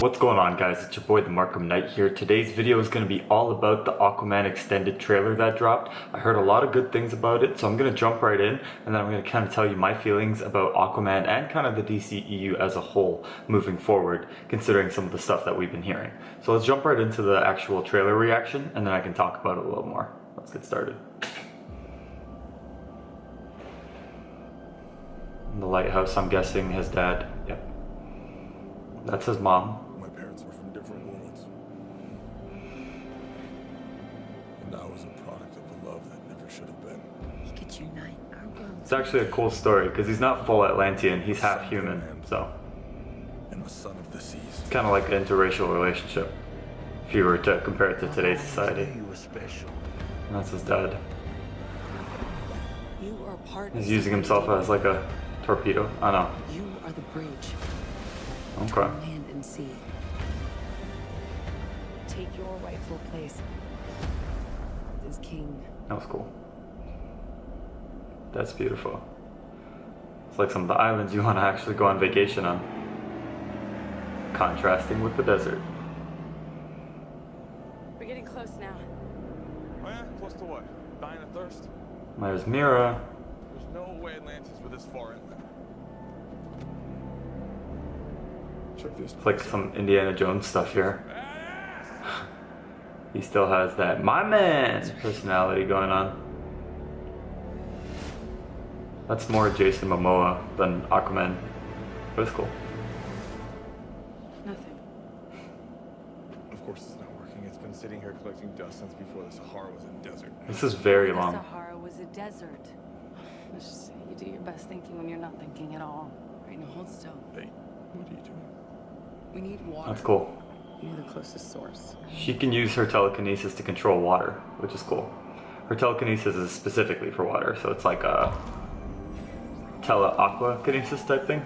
What's going on, guys? It's your boy the Markham Knight here. Today's video is going to be all about the Aquaman extended trailer that dropped. I heard a lot of good things about it, so I'm going to jump right in and then I'm going to kind of tell you my feelings about Aquaman and kind of the DCEU as a whole moving forward, considering some of the stuff that we've been hearing. So let's jump right into the actual trailer reaction and then I can talk about it a little more. Let's get started. In the lighthouse, I'm guessing his dad. Yep. That's his mom. My parents were from different worlds. And I was a product of a love that never should have been. He could unite our worlds. It's actually a cool story because he's not full Atlantean, he's half human, so. And a son of the seas. It's kind of like an interracial relationship, if you were to compare it to today's society. You were special. And that's his dad. You are part He's of using himself as like a torpedo. I know. You are the bridge Okay. between land and sea. Take your rightful place as king. That was cool. That's beautiful. It's like some of the islands you want to actually go on vacation on. Contrasting with the desert. We're getting close now. Oh yeah? Close to what? Dying of thirst? There's Mera. There's no way Atlantis were this far inland. Check this. It's like some Indiana Jones stuff here. He still has that my man personality going on. That's more Jason Momoa than Aquaman, but it's cool. Nothing. Of course it's not working. It's been sitting here collecting dust since before the Sahara was a desert. This is very The long. Sahara was a desert. Let's just say you do your best thinking when you're not thinking at all. Right now, hold still. Hey, what are you doing? We need water. That's cool. Near the closest source. She can use her telekinesis to control water, which is cool. Her telekinesis is specifically for water, so it's like a tele-aquakinesis type thing.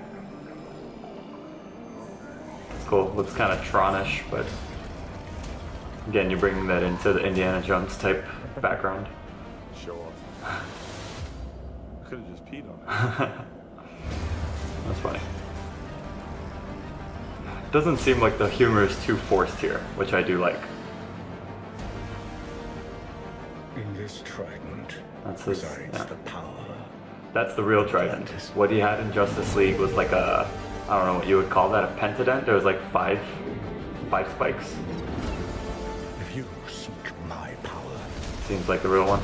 It's cool. Looks kind of Tronish, but again, you're bringing that into the Indiana Jones type background. Show off. I could have just peed on it. That's funny. Doesn't seem like the humor is too forced here, which I do like. In this trident That's his, resides yeah. the power. That's the real trident. What he had in Justice League was like a, I don't know what you would call that, a pentadent. There was like five spikes. If you seek my power, Seems like the real one.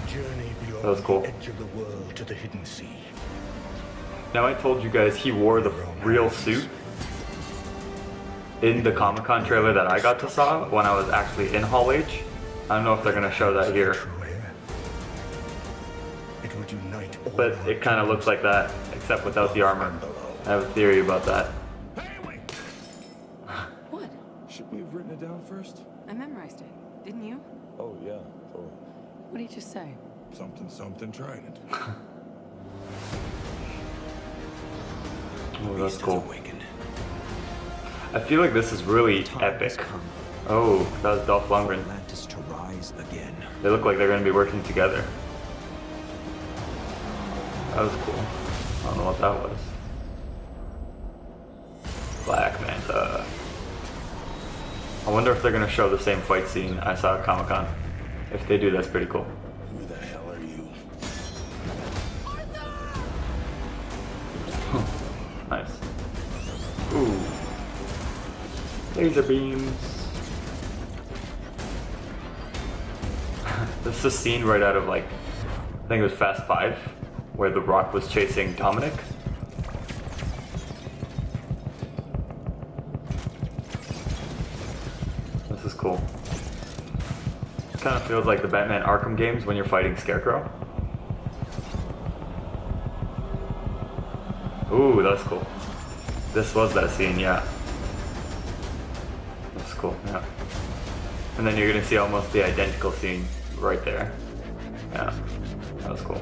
journey beyond That was cool. the edge of the world to the hidden sea. Now I told you guys he wore the real suit in the Comic-Con trailer that I got to saw when I was actually in Hall H. I don't know if they're gonna show that here, True air. It would unite all but our it kind of looks like that, except without the armor. below. I have a theory about that. Hey, wait! What? Should we have written it down first? I memorized it. Didn't you? Oh yeah, totally. What did you just say? Something trident. Oh, that's cool. I feel like this is really epic. Oh, that was Dolph Lundgren. Atlantis to rise again. They look like they're gonna be working together. That was cool. I don't know what that was. Black Manta. I wonder if they're gonna show the same fight scene I saw at Comic-Con. If they do, that's pretty cool. Who the hell are you? Nice. Ooh. Laser beams. This is a scene right out of like, I think it was Fast 5, where The Rock was chasing Dominic. This is cool. Kind of feels like the Batman Arkham games when you're fighting Scarecrow. Ooh, that's cool. This was that scene, yeah. That's cool, yeah. And then you're gonna see almost the identical scene right there. Yeah, that was cool.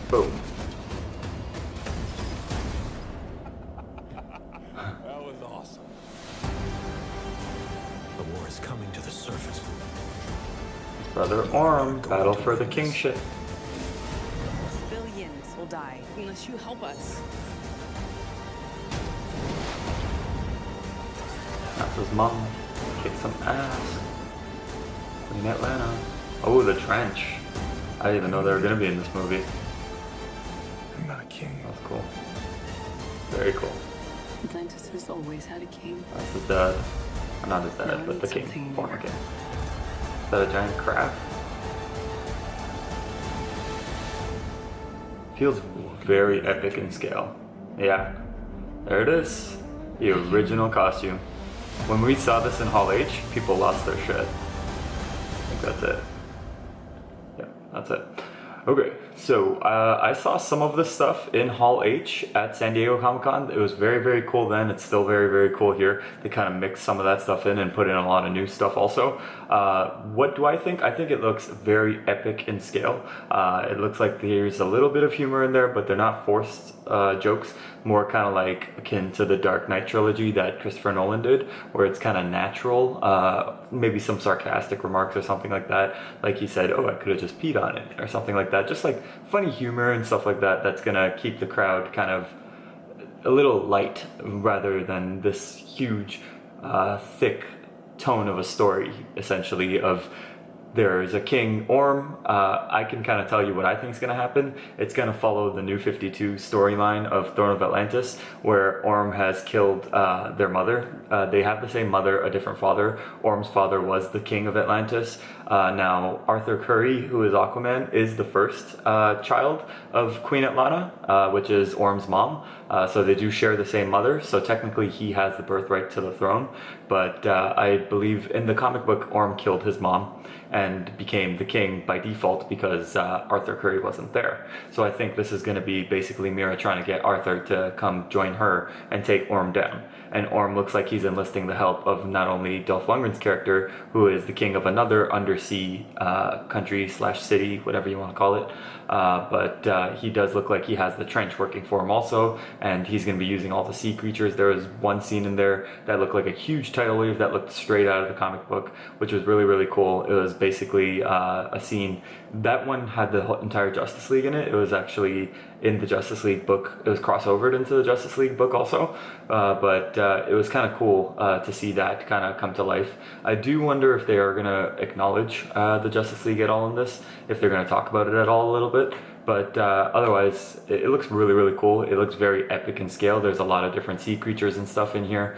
Boom. That was awesome. The war is coming to the surface. Brother Orm, battle for the kingship. Billions will die unless you help us. Versus Mom. Kick some ass. Queen Atlanta. Oh, the trench. I didn't even know they were gonna be in this movie. I'm not a king. That's cool. Very cool. Atlantis has always had a king. That's his dad. Not his dad, No, but the it's king. something Former more. king. Is that a giant crab? Feels very epic in scale. Yeah. There it is. The original costume. When we saw this in Hall H, people lost their shit. I think that's it. Yeah, that's it. Okay, so I saw some of this stuff in Hall H at San Diego Comic-Con. It was very, very cool then. It's still very, very cool here. They kind of mix some of that stuff in and put in a lot of new stuff also. What do I think? I think it looks very epic in scale. It looks like there's a little bit of humor in there, but they're not forced jokes. More kind of like akin to the Dark Knight trilogy that Christopher Nolan did, where it's kind of natural. Maybe some sarcastic remarks or something like that. Like he said, oh, I could have just peed on it or something like that. Just like funny humor and stuff like that. That's gonna keep the crowd kind of a little light rather than this huge, thick tone of a story, essentially, of there's a king, Orm. I can kind of tell you what I think is going to happen. It's going to follow the New 52 storyline of Throne of Atlantis, where Orm has killed their mother. They have the same mother, a different father. Orm's father was the king of Atlantis. Now, Arthur Curry, who is Aquaman, is the first child of Queen Atlanta, which is Orm's mom. So they do share the same mother, so technically he has the birthright to the throne. But I believe in the comic book, Orm killed his mom and became the king by default because Arthur Curry wasn't there. So I think this is going to be basically Mera trying to get Arthur to come join her and take Orm down. And Orm looks like he's enlisting the help of not only Dolph Lundgren's character, who is the king of another undersea country / city, whatever you want to call it, but he does look like he has the trench working for him also, and he's going to be using all the sea creatures. There was one scene in there that looked like a huge tidal wave that looked straight out of the comic book, which was really, really cool. It was basically a scene. That one had the whole entire Justice League in it. It was actually in the Justice League book. It was crossovered into the Justice League book also, but it was kind of cool to see that kind of come to life. I do wonder if they are going to acknowledge the Justice League at all in this, if they're going to talk about it at all a little bit. But otherwise, it looks really, really cool. It looks very epic in scale. There's a lot of different sea creatures and stuff in here.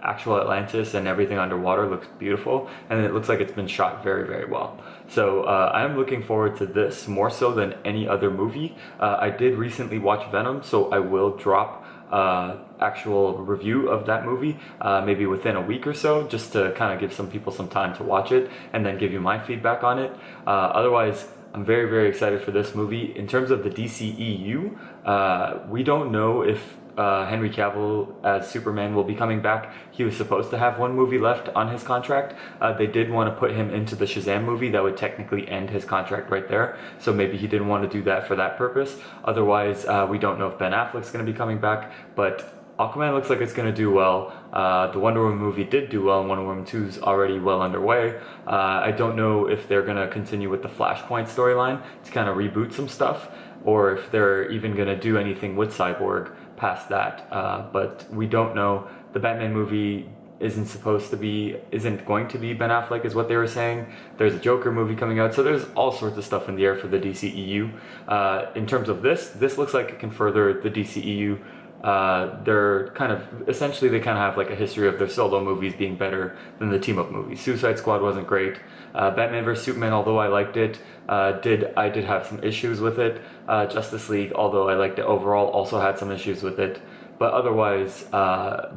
Actual Atlantis and everything underwater looks beautiful, and it looks like it's been shot very, very well. So I'm looking forward to this more so than any other movie. I did recently watch Venom, so I will drop actual review of that movie maybe within a week or so, just to kind of give some people some time to watch it and then give you my feedback on it. Otherwise, I'm very, very excited for this movie. In terms of the DCEU, we don't know if Henry Cavill as Superman will be coming back. He was supposed to have one movie left on his contract. They did want to put him into the Shazam movie. That would technically end his contract right there. So maybe he didn't want to do that for that purpose. Otherwise, we don't know if Ben Affleck's going to be coming back. But Aquaman looks like it's going to do well. The Wonder Woman movie did do well, and Wonder Woman 2 is already well underway. I don't know if they're going to continue with the Flashpoint storyline to kind of reboot some stuff, or if they're even going to do anything with Cyborg past that. But we don't know. The Batman movie isn't going to be Ben Affleck, is what they were saying. There's a Joker movie coming out, so there's all sorts of stuff in the air for the DCEU. In terms of this looks like it can further the DCEU. They're kind of, essentially they kind of have like a history of their solo movies being better than the team up movies. Suicide Squad wasn't great. Batman vs Superman, although I liked it, I did have some issues with it. Justice League, although I liked it overall, also had some issues with it. But otherwise,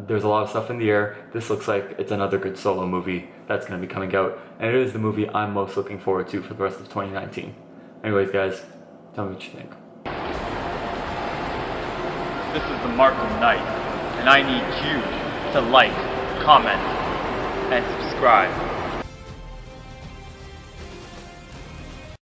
there's a lot of stuff in the air. This looks like it's another good solo movie that's going to be coming out, and it is the movie I'm most looking forward to for the rest of 2019. Anyways, guys, tell me what you think. This is the Markham Knight, and I need you to like, comment, and subscribe.